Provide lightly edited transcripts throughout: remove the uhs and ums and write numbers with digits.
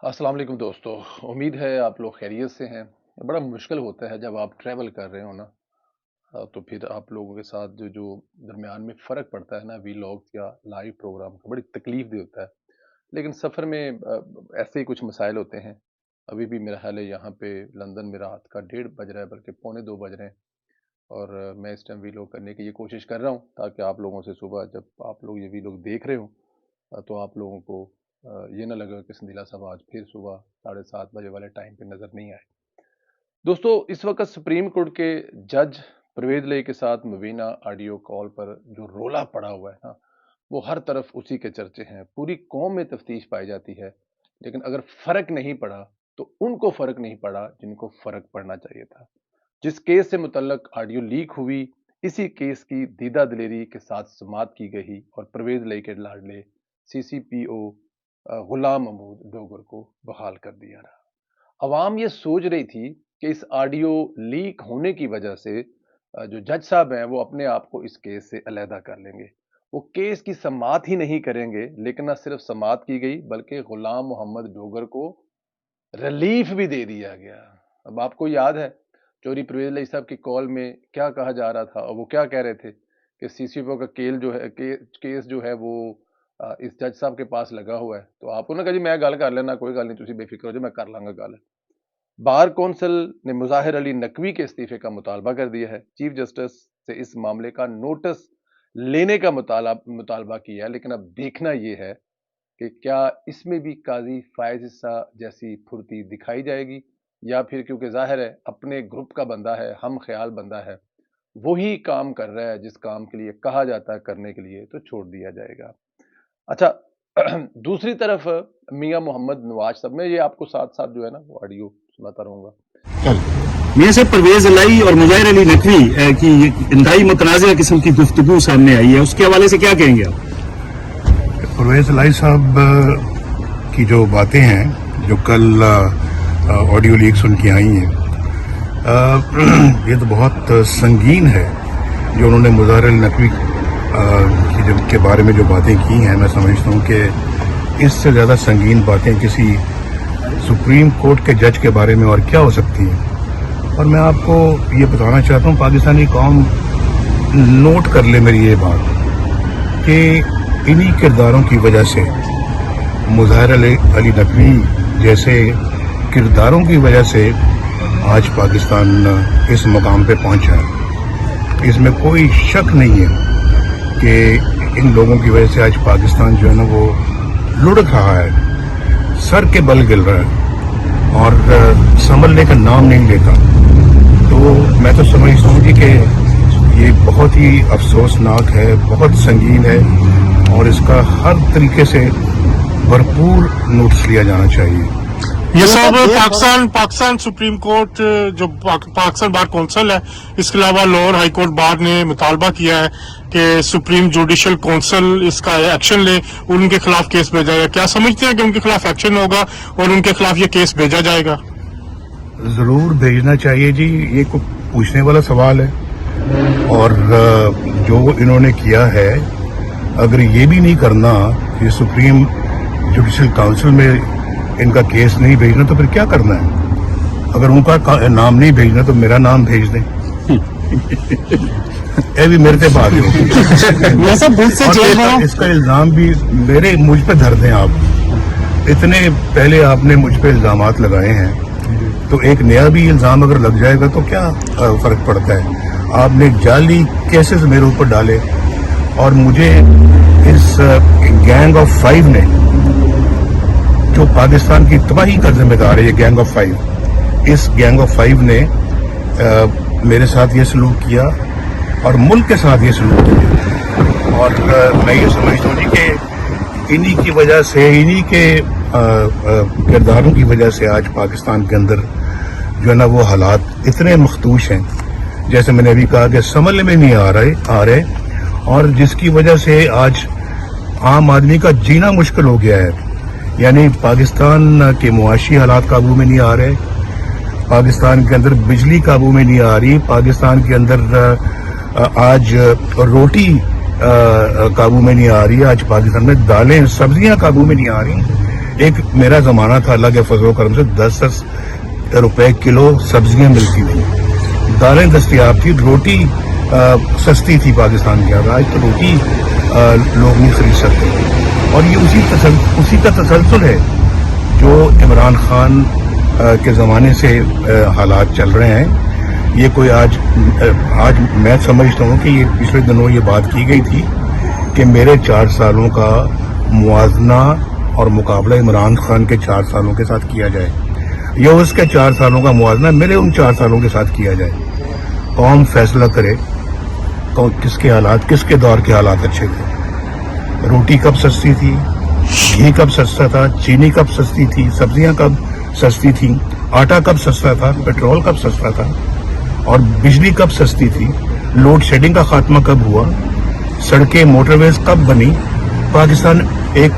अस्सलाम वालेकुम दोस्तों। उम्मीद है आप लोग खैरियत से हैं। बड़ा मुश्किल होता है जब आप ट्रैवल कर रहे हो ना, तो फिर आप लोगों के साथ जो जो दरमियान में फ़र्क पड़ता है ना वीलॉग्स या लाइव प्रोग्राम का, बड़ी तकलीफ भी होता है। लेकिन सफ़र में ऐसे ही कुछ मसाइल होते हैं। अभी भी मेरा ख़्याल है यहाँ पे लंदन में रात का 1:30 बज रहा है, बल्कि पौने 2 बज रहे हैं। और मैं इस टाइम वीलॉग करने की ये कोशिश कर रहा हूँ ताकि आप लोगों से सुबह जब आप लोग ये वीलॉग देख रहे हो, तो आप लोगों को ये ना लगे कि संदीला साहब आज फिर सुबह 7:30 बजे वाले टाइम पे नज़र नहीं आए। दोस्तों, इस वक्त सुप्रीम कोर्ट के जज परवेज लई के साथ मुबीना ऑडियो कॉल पर जो रोला पड़ा हुआ है ना, वो हर तरफ उसी के चर्चे हैं। पूरी कौम में तफ्तीश पाई जाती है, लेकिन अगर फ़र्क नहीं पड़ा तो उनको फ़र्क नहीं पड़ा जिनको फ़र्क पड़ना चाहिए था। जिस केस से मुतल्लक ऑडियो लीक हुई, इसी केस की दीदा दिलेरी के साथ समाअत की गई और परवेज लई के लाडले सीसीपीओ गुलाम महमूद डोगर को बहाल कर दिया रहा। अवाम ये सोच रही थी कि इस ऑडियो लीक होने की वजह से जो जज साहब हैं वो अपने आप को इस केस से अलहदा कर लेंगे। वो केस की समाअत ही नहीं करेंगे, लेकिन न सिर्फ समाअत की गई बल्कि गुलाम मोहम्मद डोगर को रिलीफ भी दे दिया गया। अब आपको याद है चौधरी परवेज लई साहब की कॉल में क्या कहा जा रहा था और वो क्या कह रहे थे कि सीसीपीओ का केस जो है वो इस जज साहब के पास लगा हुआ है। तो आपको ना कहा जी मैं गल कर लेना, कोई गल नहीं, तुसी बेफिक्र हो जाओ, मैं कर लांगा गल। बार कौंसल ने मुजाहिर अली नकवी के इस्तीफे का मुतालबा कर दिया है। चीफ जस्टिस से इस मामले का नोटिस लेने का मुतालबा किया है, लेकिन अब देखना यह है कि क्या इसमें भी काजी फायज ईसा जैसी फुर्ती दिखाई जाएगी, या फिर क्योंकि जाहिर है अपने ग्रुप का बंदा है, हम ख्याल बंदा है, वही काम कर रहा है जिस काम के लिए कहा जाता है करने के लिए, तो छोड़ दिया जाएगा। अच्छा, दूसरी तरफ मियां मोहम्मद नवाज साहब, मैं ये आपको साथ साथ जो है ना वो ऑडियो सुनाता रहूंगा। मियां साहब, परवेज लाई और मुजाहिर अली नकवी की इंतहाई मुतनाज़िया किस्म की गुफ्तगू सामने आई है, उसके हवाले से क्या कहेंगे आप? परवेज लाई साहब की जो बातें हैं, जो कल ऑडियो लीक्स उनकी आई हैं, ये तो बहुत संगीन है जो उन्होंने मुजाहिर अली नकवी के बारे में जो बातें की हैं। मैं समझता हूँ कि इससे ज़्यादा संगीन बातें किसी सुप्रीम कोर्ट के जज के बारे में और क्या हो सकती हैं। और मैं आपको ये बताना चाहता हूँ, पाकिस्तानी कौम नोट कर ले मेरी ये बात कि इन्हीं किरदारों की वजह से, मुजाहिर अली नकवी जैसे किरदारों की वजह से आज पाकिस्तान इस मुकाम पे पहुंचा है। इसमें कोई शक नहीं है कि इन लोगों की वजह से आज पाकिस्तान जो है ना वो लुढ़क रहा है, सर के बल गिर रहा है और संभलने का नाम नहीं लेता। तो मैं तो समझता हूँ कि ये बहुत ही अफसोसनाक है, बहुत संगीन है और इसका हर तरीके से भरपूर नोटिस लिया जाना चाहिए। ये सब पाकिस्तान सुप्रीम कोर्ट, जो पाकिस्तान बार कौंसिल है, इसके अलावा लोअर हाई कोर्ट बार ने मुतालबा किया है कि सुप्रीम जुडिशल काउंसिल इसका एक्शन ले, उनके खिलाफ केस भेजा जाए। क्या समझते हैं कि उनके खिलाफ एक्शन होगा और उनके खिलाफ ये केस भेजा जाएगा? जरूर भेजना चाहिए जी, ये कोई पूछने वाला सवाल है। और जो इन्होंने किया है, अगर ये भी नहीं करना कि सुप्रीम जुडिशल काउंसिल में इनका केस नहीं भेजना, तो फिर क्या करना है? अगर उनका नाम नहीं भेजना तो मेरा नाम भेज दें। ये भी मेरे से बात है। इसका इल्जाम भी मुझ पे धर दें आप। इतने पहले आपने मुझ पे इल्जामात लगाए हैं, तो एक नया भी इल्जाम अगर लग जाएगा तो क्या फर्क पड़ता है? आपने जाली केसेस मेरे ऊपर डाले और मुझे इस गैंग ऑफ 5 ने, जो पाकिस्तान की तबाही का जिम्मेदार है, ये गैंग ऑफ 5, इस गैंग ऑफ 5 ने मेरे साथ ये सलूक किया और मुल्क के साथ ये सलूक किया। और मैं ये समझता हूँ कि इन्हीं की वजह से, इन्हीं के किरदारों की वजह से आज पाकिस्तान के अंदर जो है ना वो हालात इतने मखदूश हैं, जैसे मैंने अभी कहा कि समझ में नहीं आ रहे और जिसकी वजह से आज आम आदमी का जीना मुश्किल हो गया है। यानी पाकिस्तान के मुआशी हालात काबू में नहीं आ रहे, पाकिस्तान के अंदर बिजली काबू में नहीं आ रही, पाकिस्तान के अंदर आज रोटी काबू में नहीं आ रही, आज पाकिस्तान में दालें सब्जियां काबू में नहीं आ रही। एक मेरा जमाना था, अल्लाह के फजल करम से 10-10 रुपए किलो सब्जियां मिलती थी, दालें दस्तयाब थी, रोटी सस्ती थी पाकिस्तान के। आज तो रोटी लोग नहीं खरीद सकते। और ये उसी का तसलसल है जो इमरान खान के ज़माने से हालात चल रहे हैं। ये कोई आज मैं समझता हूँ कि ये पिछले दिनों ये बात की गई थी कि मेरे 4 सालों का मुआवजना और मुकाबला इमरान खान के 4 सालों के साथ किया जाए, या उसके 4 सालों का मुआवजना मेरे उन 4 सालों के साथ किया जाए। कौन फैसला करे किसके दौर के हालात अच्छे थे। रोटी कब सस्ती थी, घी कब सस्ता था, चीनी कब सस्ती थी, सब्जियां कब सस्ती थी, आटा कब सस्ता था, पेट्रोल कब सस्ता था, और बिजली कब सस्ती थी, लोड शेडिंग का खात्मा कब हुआ, सड़कें मोटरवेज कब बनी, पाकिस्तान एक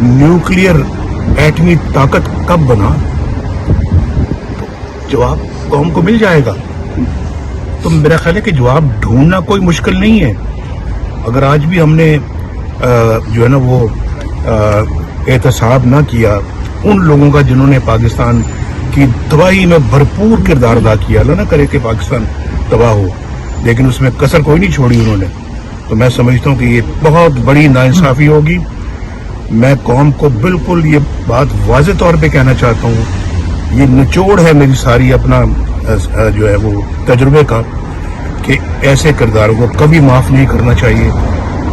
न्यूक्लियर एटमी ताकत कब बना। तो जवाब कौम को मिल जाएगा। तो मेरा ख्याल है कि जवाब ढूंढना कोई मुश्किल नहीं है। अगर आज भी हमने जो है ना वो एहतसाब ना किया उन लोगों का जिन्होंने पाकिस्तान की तबाही में भरपूर किरदार अदा किया, अल्लाह ना करे कि पाकिस्तान तबाह हो, लेकिन उसमें कसर कोई नहीं छोड़ी उन्होंने, तो मैं समझता हूँ कि ये बहुत बड़ी नाइंसाफी होगी। मैं कौम को बिल्कुल ये बात वाज़ेह तौर पे कहना चाहता हूँ, ये निचोड़ है मेरी सारी अपना जो है वो तजुर्बे का, कि ऐसे किरदारों को कभी माफ़ नहीं करना चाहिए,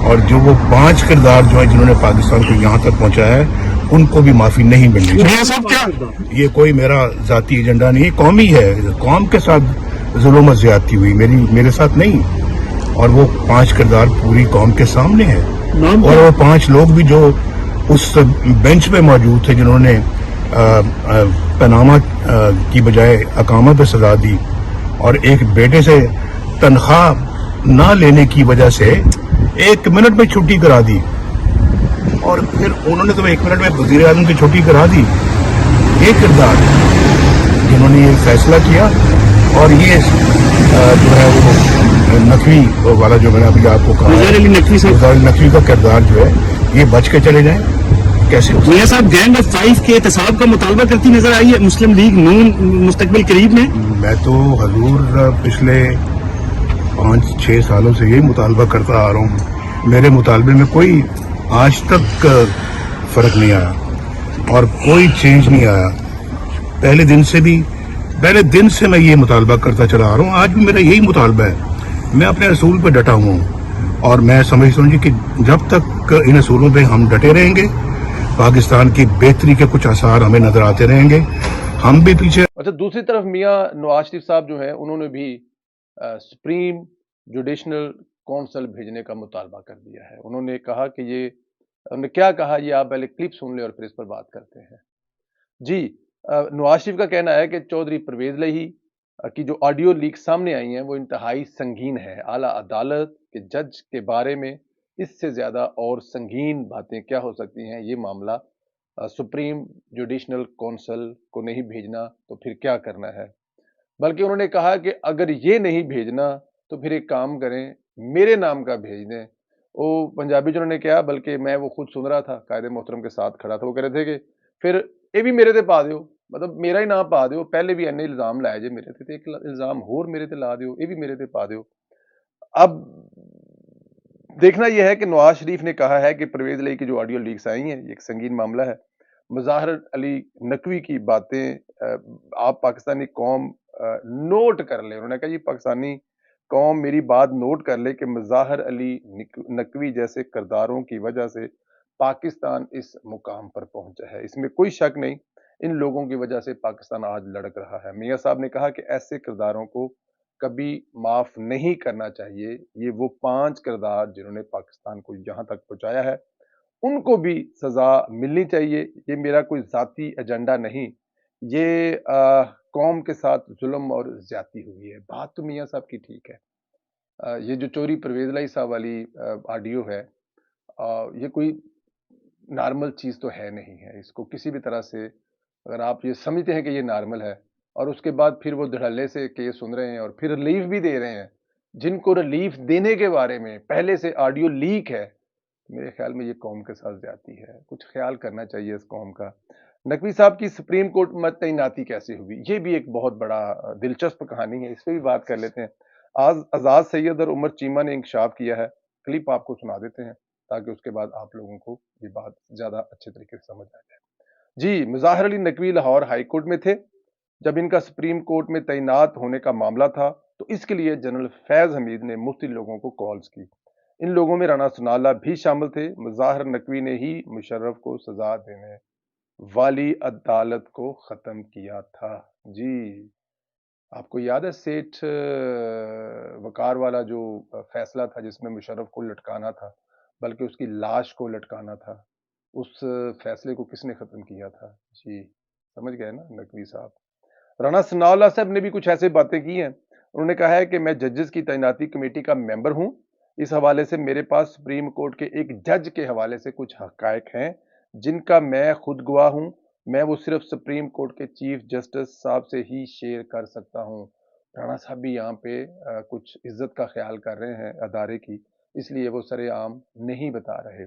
और जो वो 5 किरदार जो है जिन्होंने पाकिस्तान को यहाँ तक पहुँचाया है उनको भी माफ़ी नहीं मिलनी चाहिए। मियां साहब क्या ये कोई मेरा ज़ाती एजेंडा नहीं, कौमी है, कौम के साथ जुल्म और ज़्यादती हुई, मेरे साथ नहीं, और वो 5 किरदार पूरी कौम के सामने है। और वो 5 लोग भी जो उस बेंच पे मौजूद थे जिन्होंने पनामा की बजाय अकामा पे सजा दी, और एक बेटे से तनख्वाह ना लेने की वजह से 1 मिनट में छुट्टी करा दी, और फिर उन्होंने तो 1 मिनट में वज़ीर आज़म की छुट्टी करा दी। ये किरदार जिन्होंने ये फैसला किया, और ये जो है वो नकवी वाला जो मैंने अभी आपको कहा, मुज़ाहिर अली नकवी साहब, मुज़ाहिर अली नकवी का किरदार जो है ये बच के चले जाए कैसे हो सकता है? मियां साहब गैंग ऑफ 5 के एहतसाब का मुतालबा करती नजर आई है मुस्लिम लीग नून मुस्तकबिल करीब में। मैं तो हजूर पिछले 5-6 सालों से यही मुतालबा करता आ रहा हूँ। मेरे मुतालबे में कोई आज तक फर्क नहीं आया और कोई चेंज नहीं आया। पहले दिन से मैं ये मुतालबा करता चला आ रहा हूँ, आज भी मेरा यही मुतालबा है। मैं अपने असूल पर डटा हुआ हूँ, और मैं समझता हूँ कि जब तक इन असूलों पे हम डटे रहेंगे, पाकिस्तान की बेहतरी के कुछ आसार हमें नजर आते रहेंगे, हम भी पीछे। अच्छा, दूसरी तरफ मियां नवाज शरीफ साहब जो हैं उन्होंने भी सुप्रीम जुडिशनल काउंसिल भेजने का मुतालबा कर दिया है। उन्होंने कहा कि उन्होंने क्या कहा, ये आप पहले क्लिप सुन ले और फिर इस पर बात करते हैं। जी, नवाज शरीफ का कहना है कि चौधरी परवेज लही की जो ऑडियो लीक सामने आई हैं वो इंतहाई संगीन है। आला अदालत के जज के बारे में इससे ज्यादा और संगीन बातें क्या हो सकती हैं। ये मामला सुप्रीम जुडिशनल काउंसिल को नहीं भेजना तो फिर क्या करना है। बल्कि उन्होंने कहा कि अगर ये नहीं भेजना तो फिर एक काम करें, मेरे नाम का भेज दें। वो पंजाबी जो उन्होंने कहा, बल्कि मैं वो खुद सुन रहा था, कायदे मोहतरम के साथ खड़ा था, वो कह रहे थे कि फिर ये भी मेरे ते पा दियो, मतलब मेरा ही नाम पा दियो, पहले भी इन्ने इल्जाम लाए जे मेरे ते, एक इल्जाम होर मेरे ते ला दियो, ये भी मेरे ते पा दियो। अब देखना यह है कि नवाज शरीफ ने कहा है कि परवेज लई की जो ऑडियो लीक्स आई हैं ये एक संगीन मामला है। मुज़ाहिर अली नकवी की बातें आप पाकिस्तानी कौम नोट कर ले। उन्होंने कहा ये पाकिस्तानी कौम मेरी बात नोट कर ले कि मुज़ाहिर अली नकवी जैसे किरदारों की वजह से पाकिस्तान इस मुकाम पर पहुंचा है। इसमें कोई शक नहीं, इन लोगों की वजह से पाकिस्तान आज लड़क रहा है। मियां साहब ने कहा कि ऐसे किरदारों को कभी माफ नहीं करना चाहिए। ये वो 5 किरदार जिन्होंने पाकिस्तान को यहां तक पहुंचाया है, उनको भी सजा मिलनी चाहिए। ये मेरा कोई जाती एजेंडा नहीं, ये कौम के साथ जुल्म और ज्यादती हुई है। बात तो मियां साहब की ठीक है। ये जो चोरी परवेज लाई साहब वाली ऑडियो है, ये कोई नॉर्मल चीज तो है नहीं है। इसको किसी भी तरह से अगर आप ये समझते हैं कि ये नॉर्मल है और उसके बाद फिर वो धड़ल्ले से केस सुन रहे हैं और फिर रिलीफ भी दे रहे हैं, जिनको रिलीफ देने के बारे में पहले से ऑडियो लीक है, میرے خیال میں یہ قوم کے ساتھ زیادتی ہے، کچھ خیال کرنا چاہیے اس قوم کا۔ نقوی صاحب کی سپریم کورٹ میں تعیناتی کیسے ہوئی؟ یہ بھی ایک بہت بڑا دلچسپ کہانی ہے، اس پہ بھی بات کر لیتے ہیں۔ آج آزاد سید اور عمر چیمہ نے انکشاف کیا ہے، کلپ آپ کو سنا دیتے ہیں تاکہ اس کے بعد آپ لوگوں کو یہ بات زیادہ اچھے طریقے سے سمجھ آ جائے۔ جی، مظاہر علی نقوی لاہور ہائی کورٹ میں تھے جب ان کا سپریم کورٹ میں تعینات ہونے کا معاملہ تھا، تو اس کے لیے جنرل فیض حمید نے مختلف لوگوں کو کالز کی۔ ان لوگوں میں رانا ثناءاللہ بھی شامل تھے۔ مظاہر نقوی نے ہی مشرف کو سزا دینے والی عدالت کو ختم کیا تھا۔ جی، آپ کو یاد ہے سیٹھ وقار والا جو فیصلہ تھا جس میں مشرف کو لٹکانا تھا، بلکہ اس کی لاش کو لٹکانا تھا، اس فیصلے کو کس نے ختم کیا تھا؟ جی، سمجھ گئے نا نقوی صاحب۔ رانا ثناءاللہ صاحب نے بھی کچھ ایسے باتیں کی ہیں، انہوں نے کہا ہے کہ میں ججز کی تعیناتی کمیٹی کا ممبر ہوں، اس حوالے سے میرے پاس سپریم کورٹ کے ایک جج کے حوالے سے کچھ حقائق ہیں جن کا میں خود گواہ ہوں، میں وہ صرف سپریم کورٹ کے چیف جسٹس صاحب سے ہی شیئر کر سکتا ہوں۔ رانا صاحب بھی یہاں پہ کچھ عزت کا خیال کر رہے ہیں ادارے کی، اس لیے وہ سر عام نہیں بتا رہے۔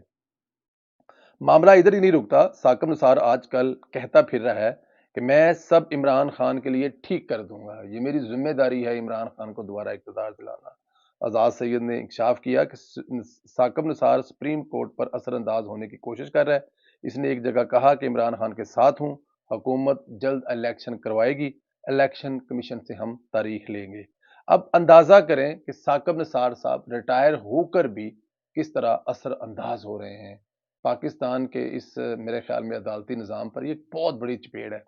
معاملہ ادھر ہی نہیں رکتا، ثاقب نثار آج کل کہتا پھر رہا ہے کہ میں سب عمران خان کے لیے ٹھیک کر دوں گا، یہ میری ذمہ داری ہے عمران خان کو دوبارہ اقتدار دلانا۔ آزاد سید نے انکشاف کیا کہ ثاقب نثار سپریم کورٹ پر اثر انداز ہونے کی کوشش کر رہا ہے۔ اس نے ایک جگہ کہا کہ عمران خان کے ساتھ ہوں، حکومت جلد الیکشن کروائے گی، الیکشن کمیشن سے ہم تاریخ لیں گے۔ اب اندازہ کریں کہ ثاقب نثار صاحب ریٹائر ہو کر بھی کس طرح اثر انداز ہو رہے ہیں۔ پاکستان کے اس میرے خیال میں عدالتی نظام پر یہ بہت بڑی چپیڑ ہے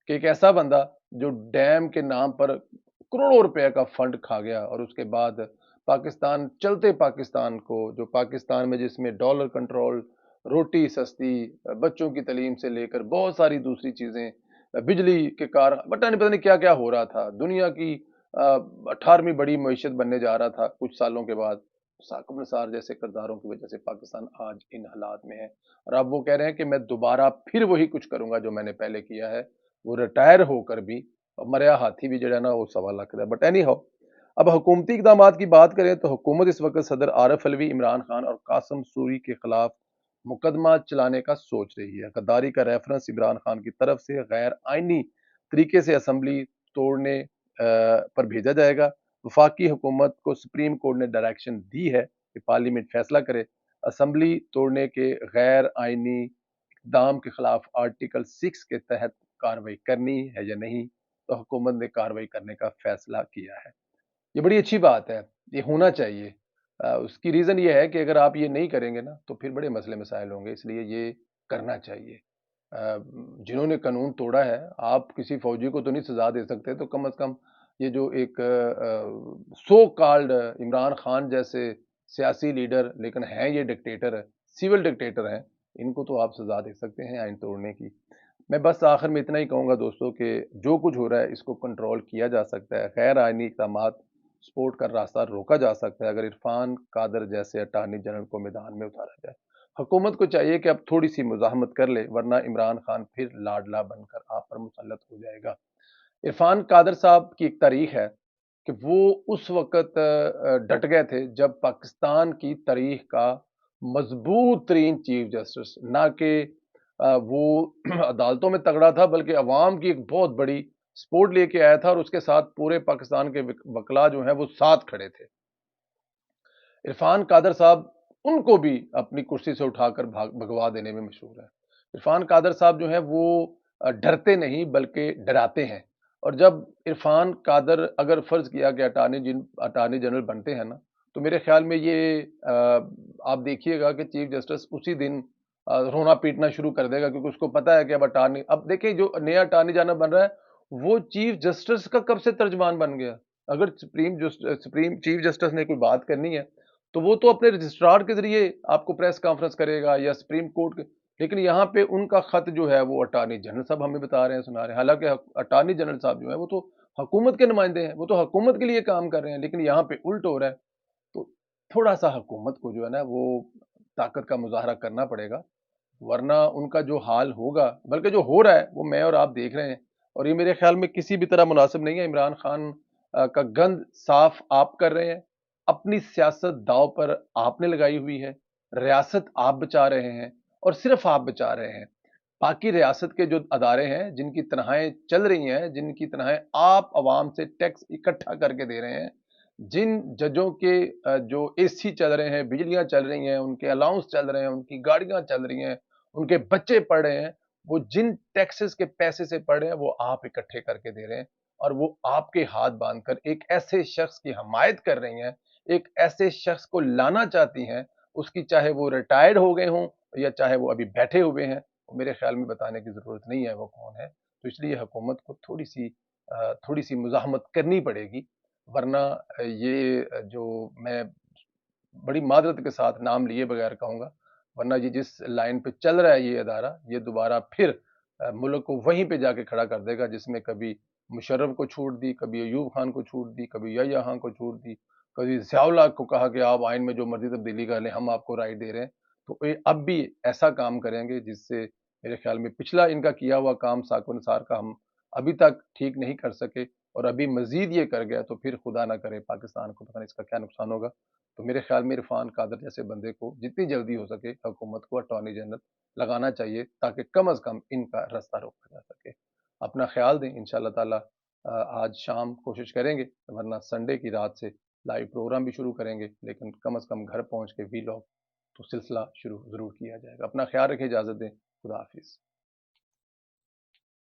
کہ ایک ایسا بندہ جو ڈیم کے نام پر کروڑوں روپے کا فنڈ کھا گیا اور اس کے بعد پاکستان چلتے پاکستان کو، جو پاکستان میں جس میں ڈالر کنٹرول، روٹی سستی، بچوں کی تعلیم سے لے کر بہت ساری دوسری چیزیں، بجلی کے پتہ نہیں کیا کیا ہو رہا تھا، دنیا کی 18ویں بڑی معیشت بننے جا رہا تھا کچھ سالوں کے بعد، ثاقب نثار جیسے کرداروں کی وجہ سے پاکستان آج ان حالات میں ہے۔ اور اب وہ کہہ رہے ہیں کہ میں دوبارہ پھر وہی کچھ کروں گا جو میں نے پہلے کیا ہے، وہ ریٹائر ہو کر بھی، مریا ہاتھی بھی جو ہے نا وہ 1.25 لاکھ ہے۔ بٹ اینی ہاؤ، اب حکومتی اقدامات کی بات کریں تو حکومت اس وقت صدر عارف علوی، عمران خان اور قاسم سوری کے خلاف مقدمہ چلانے کا سوچ رہی ہے۔ غداری کا ریفرنس عمران خان کی طرف سے غیر آئینی طریقے سے اسمبلی توڑنے پر بھیجا جائے گا۔ وفاقی حکومت کو سپریم کورٹ نے ڈائریکشن دی ہے کہ پارلیمنٹ فیصلہ کرے اسمبلی توڑنے کے غیر آئینی اقدام کے خلاف آرٹیکل 6 کے تحت کارروائی کرنی ہے یا نہیں، تو حکومت نے کارروائی کرنے کا فیصلہ کیا ہے۔ یہ بڑی اچھی بات ہے، یہ ہونا چاہیے۔ اس کی ریزن یہ ہے کہ اگر آپ یہ نہیں کریں گے نا تو پھر بڑے مسئلے مسائل ہوں گے، اس لیے یہ کرنا چاہیے۔ جنہوں نے قانون توڑا ہے، آپ کسی فوجی کو تو نہیں سزا دے سکتے، تو کم از کم یہ جو ایک سو کالڈ عمران خان جیسے سیاسی لیڈر لیکن ہیں یہ ڈکٹیٹر ہے، سیول ڈکٹیٹر ہیں، ان کو تو آپ سزا دے سکتے ہیں آئین توڑنے کی۔ میں بس آخر میں اتنا ہی کہوں گا دوستو کہ جو کچھ ہو رہا ہے اس کو کنٹرول کیا جا سکتا ہے، غیر آئینی اقدامات سپورٹ کا راستہ روکا جا سکتا ہے اگر عرفان قادر جیسے اٹارنی جنرل کو میدان میں اتارا جائے۔ حکومت کو چاہیے کہ اب تھوڑی سی مزاحمت کر لے، ورنہ عمران خان پھر لاڈلا بن کر آپ پر مسلط ہو جائے گا۔ عرفان قادر صاحب کی ایک تاریخ ہے کہ وہ اس وقت ڈٹ گئے تھے جب پاکستان کی تاریخ کا مضبوط ترین چیف جسٹس، نہ کہ وہ عدالتوں میں تگڑا تھا بلکہ عوام کی ایک بہت بڑی سپورٹ لے کے آیا تھا، اور اس کے ساتھ پورے پاکستان کے وکلا جو ہیں وہ ساتھ کھڑے تھے۔ عرفان قادر صاحب ان کو بھی اپنی کرسی سے اٹھا کر بھگوا دینے میں مشہور ہے۔ عرفان قادر صاحب جو ہیں وہ ڈرتے نہیں بلکہ ڈراتے ہیں، اور جب عرفان قادر اگر فرض کیا کہ اٹارنی جنرل بنتے ہیں نا، تو میرے خیال میں یہ آپ دیکھیے گا کہ چیف جسٹس اسی دن رونا پیٹنا شروع کر دے گا، کیونکہ اس کو پتا ہے کہ اب دیکھیں جو نیا اٹارنی جنرل بن رہا ہے وہ چیف جسٹس کا کب سے ترجمان بن گیا۔ اگر سپریم چیف جسٹس نے کوئی بات کرنی ہے تو وہ تو اپنے رجسٹرار کے ذریعے آپ کو پریس کانفرنس کرے گا یا سپریم کورٹ کے، لیکن یہاں پہ ان کا خط جو ہے وہ اٹارنی جنرل صاحب ہمیں بتا رہے ہیں، سنا رہے ہیں، حالانکہ اٹارنی جنرل صاحب جو ہیں وہ تو حکومت کے نمائندے ہیں، وہ تو حکومت کے لیے کام کر رہے ہیں، لیکن یہاں پہ الٹ ہو رہا ہے۔ تو تھوڑا سا حکومت کو جو ہے نا وہ طاقت کا مظاہرہ کرنا پڑے گا، ورنہ ان کا جو حال ہوگا، بلکہ جو ہو رہا ہے وہ میں اور آپ دیکھ رہے ہیں، اور یہ میرے خیال میں کسی بھی طرح مناسب نہیں ہے۔ عمران خان کا گند صاف آپ کر رہے ہیں، اپنی سیاست داؤ پر آپ نے لگائی ہوئی ہے، रियासत आप बचा रहे हैं और सिर्फ आप बचा रहे हैं। बाकी रियासत के जो अदारे हैं, जिनकी तनख्वाहें चल रही हैं, जिनकी तनख्वाहें आप आवाम से टैक्स इकट्ठा करके दे रहे हैं, जिन जजों के जो एसी चल रहे हैं, बिजलियां चल रही हैं, उनके अलाउंस चल रहे हैं, उनकी गाड़ियां चल रही हैं, उनके बच्चे पढ़ रहे हैं, वो जिन टैक्सेस के पैसे से पढ़ रहे हैं वो आप इकट्ठे करके दे रहे हैं, और वो आपके हाथ बांधकर एक ऐसे शख्स की हमायत कर रही हैं, एक ऐसे शख्स को लाना चाहती हैं, उसकी चाहे वो रिटायर्ड हो गए हों या चाहे वो अभी बैठे हुए हैं, मेरे ख्याल में बताने की ज़रूरत नहीं है वो कौन है। तो इसलिए हुकूमत को थोड़ी सी मुज़ाहमत करनी पड़ेगी, वरना ये जो मैं बड़ी मादरत के साथ नाम लिए बगैर कहूँगा, वरना ये जिस लाइन पे चल रहा है ये अदारा, ये दोबारा फिर मुल्क को वहीं पे जाके खड़ा कर देगा जिसमें कभी मुशर्रफ को छूट दी, कभी अयूब खान को छूट दी, कभी यहिया खान को छूट दी, कभी ज़ियाउल हक को कहा कि आप आइन में जो मर्जी तब्दीली कर लें, हम आपको राय दे रहे हैं। तो ये अब भी ऐसा काम करेंगे जिससे मेरे ख्याल में पिछला इनका किया हुआ काम साको निसार का हम अभी तक ठीक नहीं कर सके, और अभी मजीद ये कर गया तो फिर खुदा ना करे पाकिस्तान को पता नहीं इसका क्या नुकसान होगा। तो मेरे ख्याल में इरफान कादर जैसे बंदे को जितनी जल्दी हो सके हुकूमत को अटॉर्नी जनरल लगाना चाहिए, ताकि कम अज़ कम इनका रास्ता रोका जा सके। अपना ख्याल दें, इंशाअल्लाह ताला आज शाम कोशिश करेंगे, वरना संडे की रात से लाइव प्रोग्राम भी शुरू करेंगे, लेकिन कम अज़ कम घर पहुँच के वीलॉग तो सिलसिला शुरू ज़रूर किया जाएगा। अपना ख्याल रखें, इजाज़त दें, खुदा हाफिज़।